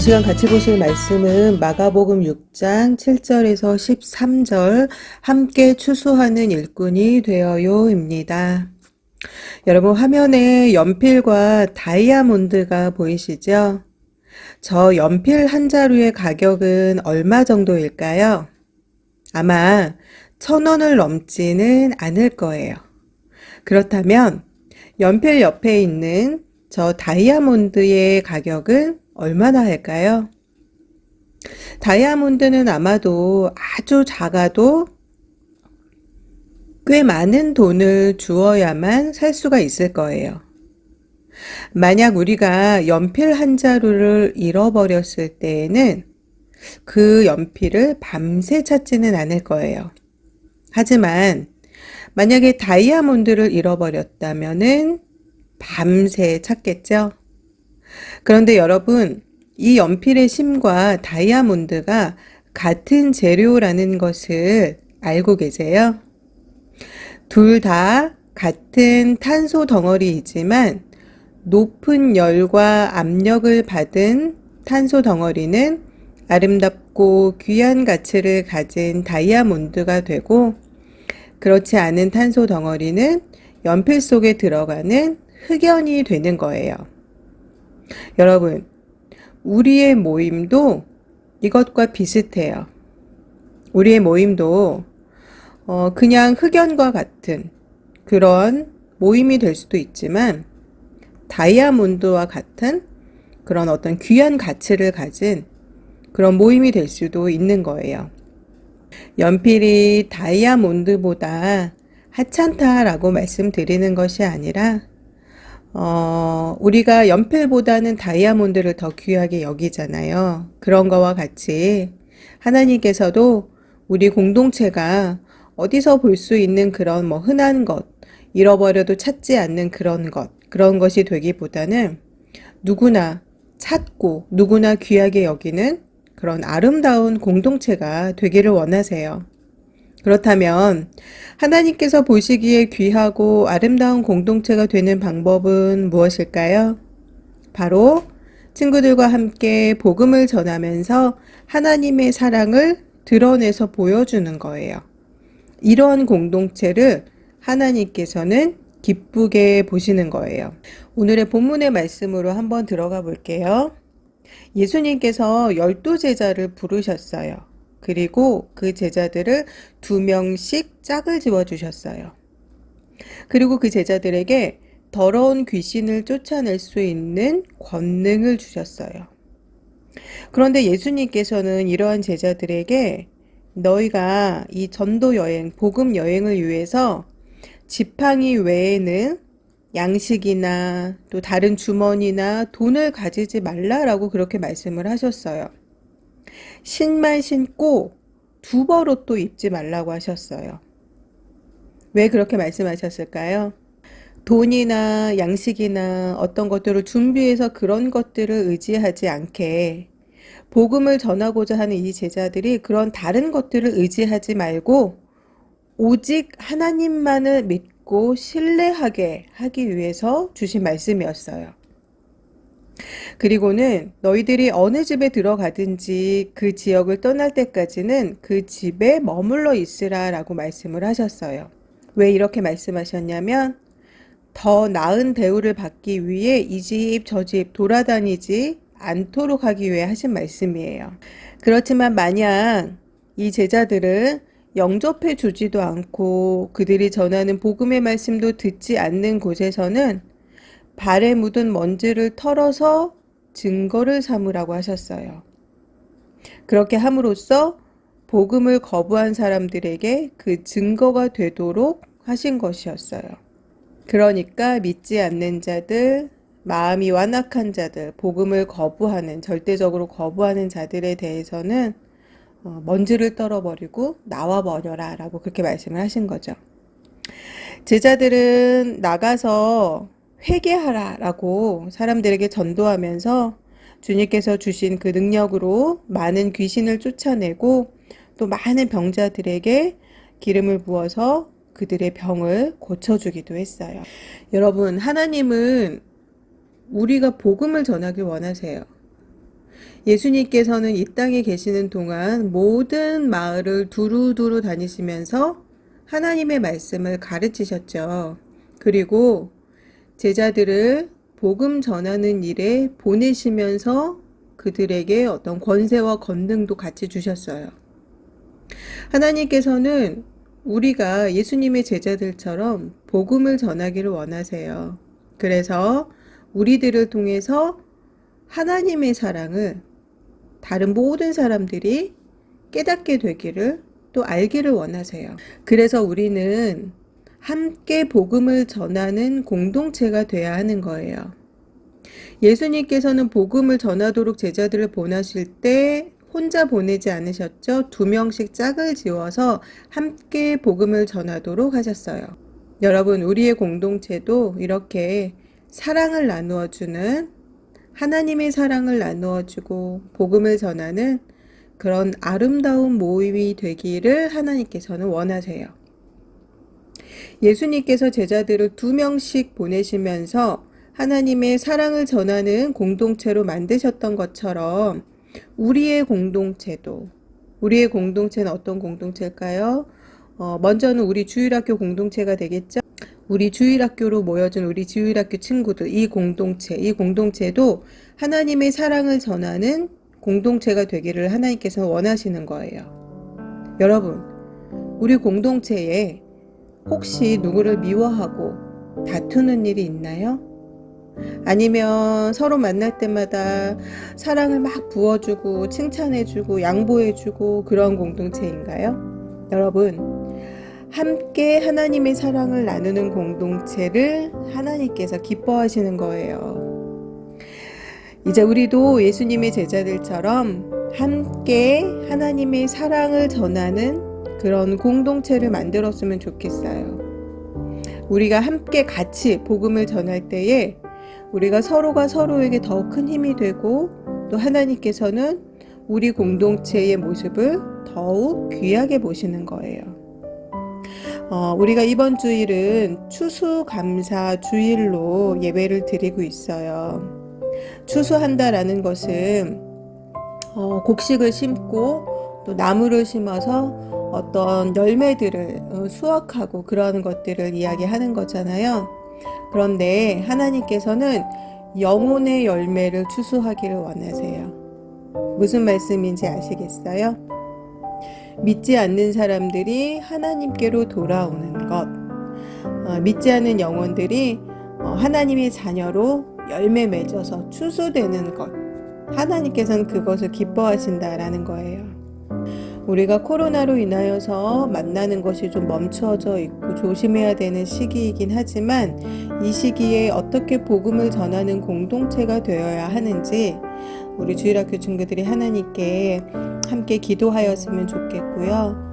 시간 같이 보실 말씀은 마가복음 6장 7절에서 13절 함께 추수하는 일꾼이 되어요입니다. 여러분 화면에 연필과 다이아몬드가 보이시죠? 저 연필 한 자루의 가격은 얼마 정도일까요? 아마 1,000원을 넘지는 않을 거예요. 그렇다면 연필 옆에 있는 저 다이아몬드의 가격은 얼마나 할까요? 다이아몬드는 아마도 아주 작아도 꽤 많은 돈을 주어야만 살 수가 있을 거예요. 만약 우리가 연필 한 자루를 잃어버렸을 때에는 그 연필을 밤새 찾지는 않을 거예요. 하지만 만약에 다이아몬드를 잃어버렸다면은 밤새 찾겠죠? 그런데 여러분, 이 연필의 심과 다이아몬드가 같은 재료라는 것을 알고 계세요? 둘 다 같은 탄소 덩어리이지만 높은 열과 압력을 받은 탄소 덩어리는 아름답고 귀한 가치를 가진 다이아몬드가 되고, 그렇지 않은 탄소 덩어리는 연필 속에 들어가는 흑연이 되는 거예요. 여러분, 우리의 모임도 이것과 비슷해요. 우리의 모임도 그냥 흑연과 같은 그런 모임이 될 수도 있지만 다이아몬드와 같은 그런 어떤 귀한 가치를 가진 그런 모임이 될 수도 있는 거예요. 연필이 다이아몬드보다 하찮다라고 말씀드리는 것이 아니라 우리가 연필보다는 다이아몬드를 더 귀하게 여기잖아요. 그런 거와 같이 하나님께서도 우리 공동체가 어디서 볼 수 있는 그런 흔한 것, 잃어버려도 찾지 않는 그런 것이 되기보다는 누구나 찾고 누구나 귀하게 여기는 그런 아름다운 공동체가 되기를 원하세요. 그렇다면 하나님께서 보시기에 귀하고 아름다운 공동체가 되는 방법은 무엇일까요? 바로 친구들과 함께 복음을 전하면서 하나님의 사랑을 드러내서 보여주는 거예요. 이런 공동체를 하나님께서는 기쁘게 보시는 거예요. 오늘의 본문의 말씀으로 한번 들어가 볼게요. 예수님께서 12제자를 부르셨어요. 그리고 그 제자들을 2명씩 짝을 지어주셨어요. 그리고 그 제자들에게 더러운 귀신을 쫓아낼 수 있는 권능을 주셨어요. 그런데 예수님께서는 이러한 제자들에게 너희가 이 전도 여행, 복음 여행을 위해서 지팡이 외에는 양식이나 또 다른 주머니나 돈을 가지지 말라라고 그렇게 말씀을 하셨어요. 신만 신고 두벌옷도 입지 말라고 하셨어요. 왜 그렇게 말씀하셨을까요? 돈이나 양식이나 어떤 것들을 준비해서 그런 것들을 의지하지 않게 복음을 전하고자 하는 이 제자들이 그런 다른 것들을 의지하지 말고 오직 하나님만을 믿고 신뢰하게 하기 위해서 주신 말씀이었어요. 그리고는 너희들이 어느 집에 들어가든지 그 지역을 떠날 때까지는 그 집에 머물러 있으라 라고 말씀을 하셨어요. 왜 이렇게 말씀하셨냐면 더 나은 대우를 받기 위해 이 집 저 집 돌아다니지 않도록 하기 위해 하신 말씀이에요. 그렇지만 만약 이 제자들은 영접해 주지도 않고 그들이 전하는 복음의 말씀도 듣지 않는 곳에서는 발에 묻은 먼지를 털어서 증거를 삼으라고 하셨어요. 그렇게 함으로써 복음을 거부한 사람들에게 그 증거가 되도록 하신 것이었어요. 그러니까 믿지 않는 자들, 마음이 완악한 자들, 복음을 거부하는, 절대적으로 거부하는 자들에 대해서는 먼지를 떨어버리고 나와버려라 라고 그렇게 말씀을 하신 거죠. 제자들은 나가서 회개하라 라고 사람들에게 전도하면서 주님께서 주신 그 능력으로 많은 귀신을 쫓아내고 또 많은 병자들에게 기름을 부어서 그들의 병을 고쳐주기도 했어요. 여러분, 하나님은 우리가 복음을 전하길 원하세요. 예수님께서는 이 땅에 계시는 동안 모든 마을을 두루두루 다니시면서 하나님의 말씀을 가르치셨죠. 그리고 제자들을 복음 전하는 일에 보내시면서 그들에게 어떤 권세와 권능도 같이 주셨어요. 하나님께서는 우리가 예수님의 제자들처럼 복음을 전하기를 원하세요. 그래서 우리들을 통해서 하나님의 사랑을 다른 모든 사람들이 깨닫게 되기를 또 알기를 원하세요. 그래서 우리는 함께 복음을 전하는 공동체가 돼야 하는 거예요. 예수님께서는 복음을 전하도록 제자들을 보내실 때 혼자 보내지 않으셨죠? 2명씩 짝을 지어서 함께 복음을 전하도록 하셨어요. 여러분, 우리의 공동체도 이렇게 사랑을 나누어주는, 하나님의 사랑을 나누어주고 복음을 전하는 그런 아름다운 모임이 되기를 하나님께서는 원하세요. 예수님께서 제자들을 2명씩 보내시면서 하나님의 사랑을 전하는 공동체로 만드셨던 것처럼 우리의 공동체는 어떤 공동체일까요? 먼저는 우리 주일학교 공동체가 되겠죠? 우리 주일학교로 모여준 우리 주일학교 친구들, 이 공동체도 하나님의 사랑을 전하는 공동체가 되기를 하나님께서 원하시는 거예요. 여러분, 우리 공동체에 혹시 누구를 미워하고 다투는 일이 있나요? 아니면 서로 만날 때마다 사랑을 막 부어주고 칭찬해주고 양보해주고 그런 공동체인가요? 여러분, 함께 하나님의 사랑을 나누는 공동체를 하나님께서 기뻐하시는 거예요. 이제 우리도 예수님의 제자들처럼 함께 하나님의 사랑을 전하는 그런 공동체를 만들었으면 좋겠어요. 우리가 함께 같이 복음을 전할 때에 우리가 서로가 서로에게 더 큰 힘이 되고 또 하나님께서는 우리 공동체의 모습을 더욱 귀하게 보시는 거예요. 우리가 이번 주일은 추수감사 주일로 예배를 드리고 있어요. 추수한다라는 것은 곡식을 심고 또 나무를 심어서 어떤 열매들을 수확하고 그런 것들을 이야기하는 거잖아요. 그런데 하나님께서는 영혼의 열매를 추수하기를 원하세요. 무슨 말씀인지 아시겠어요? 믿지 않는 사람들이 하나님께로 돌아오는 것, 믿지 않는 영혼들이 하나님의 자녀로 열매 맺어서 추수되는 것, 하나님께서는 그것을 기뻐하신다라는 거예요. 우리가 코로나로 인하여서 만나는 것이 좀 멈춰져 있고 조심해야 되는 시기이긴 하지만 이 시기에 어떻게 복음을 전하는 공동체가 되어야 하는지 우리 주일학교 친구들이 하나님께 함께 기도하였으면 좋겠고요.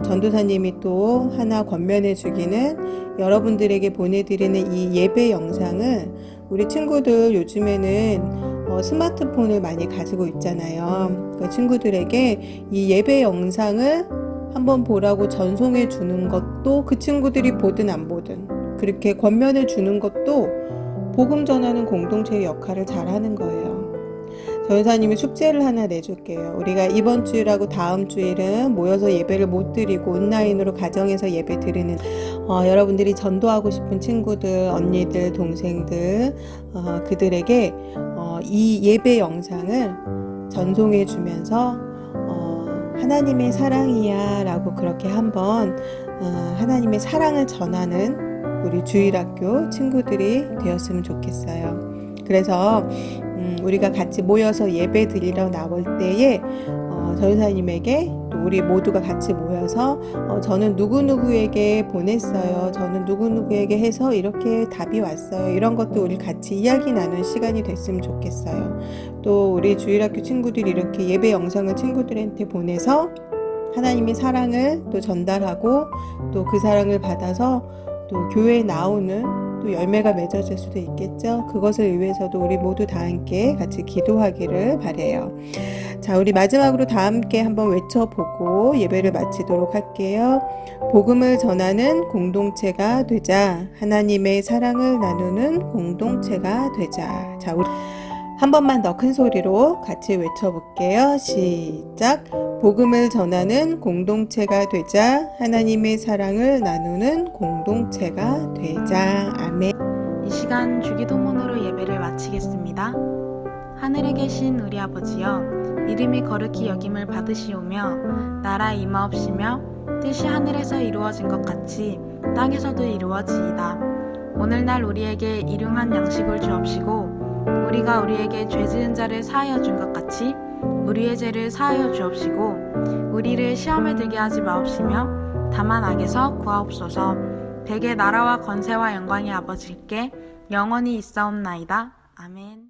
전도사님이 또 하나 권면해 주기는 여러분들에게 보내드리는 이 예배 영상을 우리 친구들 요즘에는 스마트폰을 많이 가지고 있잖아요. 그 친구들에게 이 예배 영상을 한번 보라고 전송해 주는 것도 그 친구들이 보든 안 보든 그렇게 권면해 주는 것도 복음 전하는 공동체의 역할을 잘 하는 거예요. 전사님이 숙제를 하나 내줄게요. 우리가 이번 주일하고 다음 주일은 모여서 예배를 못 드리고 온라인으로 가정에서 예배 드리는 여러분들이 전도하고 싶은 친구들, 언니들, 동생들 그들에게 이 예배 영상을 전송해 주면서 하나님의 사랑이야 라고 그렇게 한번 하나님의 사랑을 전하는 우리 주일학교 친구들이 되었으면 좋겠어요. 그래서 우리가 같이 모여서 예배 드리러 나올 때에 전사님에게 또 우리 모두가 같이 모여서 저는 누구누구에게 보냈어요. 저는 누구누구에게 해서 이렇게 답이 왔어요. 이런 것도 우리 같이 이야기 나눈 시간이 됐으면 좋겠어요. 또 우리 주일학교 친구들이 이렇게 예배 영상을 친구들한테 보내서 하나님의 사랑을 또 전달하고 또 그 사랑을 받아서 또 교회에 나오는 또 열매가 맺어질 수도 있겠죠. 그것을 위해서도 우리 모두 다 함께 같이 기도하기를 바라요. 자, 우리 마지막으로 다 함께 한번 외쳐보고 예배를 마치도록 할게요. 복음을 전하는 공동체가 되자. 하나님의 사랑을 나누는 공동체가 되자. 자, 우리 한 번만 더 큰 소리로 같이 외쳐볼게요. 시작. 복음을 전하는 공동체가 되자. 하나님의 사랑을 나누는 공동체가 되자. 아멘. 이 시간 주기도문으로 예배를 마치겠습니다. 하늘에 계신 우리 아버지여, 이름이 거룩히 여김을 받으시오며 나라 임하옵시며 뜻이 하늘에서 이루어진 것 같이 땅에서도 이루어지이다. 오늘날 우리에게 일용할 양식을 주옵시고 우리가 우리에게 죄 지은 자를 사하여 준 것 같이 우리의 죄를 사하여 주옵시고 우리를 시험에 들게 하지 마옵시며 다만 악에서 구하옵소서. 대개 나라와 권세와 영광이 아버지께 영원히 있사옵나이다. 아멘.